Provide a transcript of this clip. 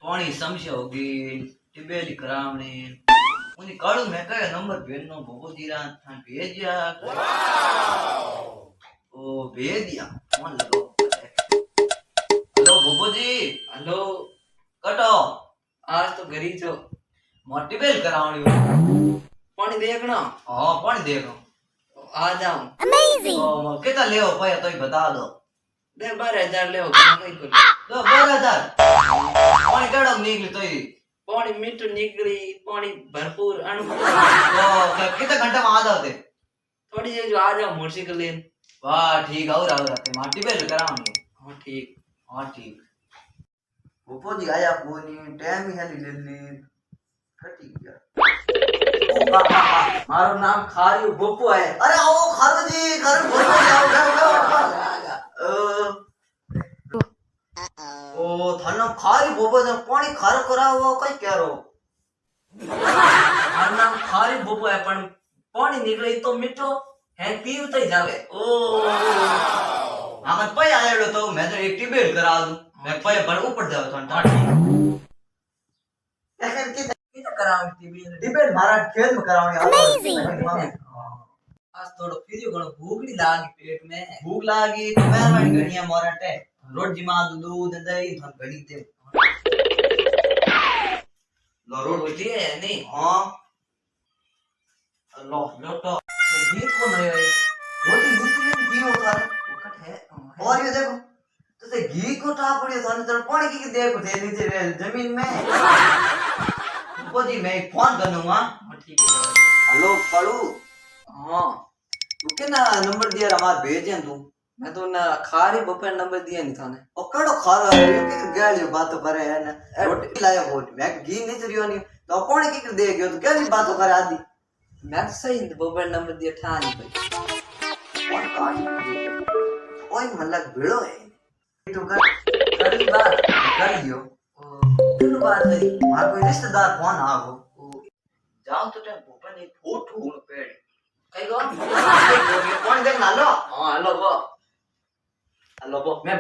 पानी समझ होगी टिबेली करावने उन्हें कालू मैं कहे नंबर भेजनो भोगो जीरा था भेज दिया ओ भेज दिया फोन लगाओ हेलो भोगो जी हेलो। कटो आज तो घरी जो मोटिवेल करावनी हो पानी देखना। हां पानी देखो आ जाऊं। तो कितना ले पाया तो ही बता दो दे 12,000 ले होगा कहीं को। तो 12,000 पानी कड़क निकली तो ही पानी मीठो निकली पानी भरपूर अणु तो कितना घंटा में आ जाते थोड़ी देर जो आ जाओ मोटरसाइकिल लेन। वाह ठीक और आते मोटिवेल करावनी हां ठीक। हाँ ठीक भोपो जी आया कोनी टाइम ही हेली लेली कटी गया मारो नाम खारी बोपो है। अरे आओ खारू जी खारू भोपो जी आओ ओ थानो खारी भोपो ने पानी खारो करावो कई केरो मारो नाम खारी बोपो है पण पानी निकले तो मीठो है पीव तो जावे। ओ आमन पय आयो तो मैं तो एक टिबेल करा दूं मैं पय पर ऊपर जाओ तो लेकिन कितना कराऊं टिबेल मारा खेत में कराऊंगी आज थोड़ो फिरियो गणो भूखड़ी लागी पेट में। भूख लागी तो मैं वाली घड़िया मोरटे रोटी मा दूध दही थन घड़ी दे लो रोटी है नहीं। हां लो लोटो गीत को नहीं है रोटी दूसरी दियो थारे उकट है और ये देखो तो से घी को टा पड़ियो थाने तर पानी की देखो थे नीचे जमीन में को जी मैं फोन करूंगा ठीक है। हेलो पड़ू हां तू के ना नंबर दिया हमार भेजे तू मैं तो ना खारी बोपे नंबर दिया नहीं थाने। ओ कड़ो खारा है के गाली बात करे है ना रोटी लाया बोल मैं घी नहीं चरियो नहीं तो कौन की दे गयो तो क्या बात करे आदि मैं तो सही बोपे नंबर दिया ठा नहीं भाई कौन काट ओए मतलब भिड़ो है तो कर बात कर लियो किन बात है मार कोई रिश्तेदार कौन आ गो जाओ तो टाइम भूपन एक फोटो उन पेड़ कई गो कौन देख ना लो हां हेलो बो हेलो बो मैं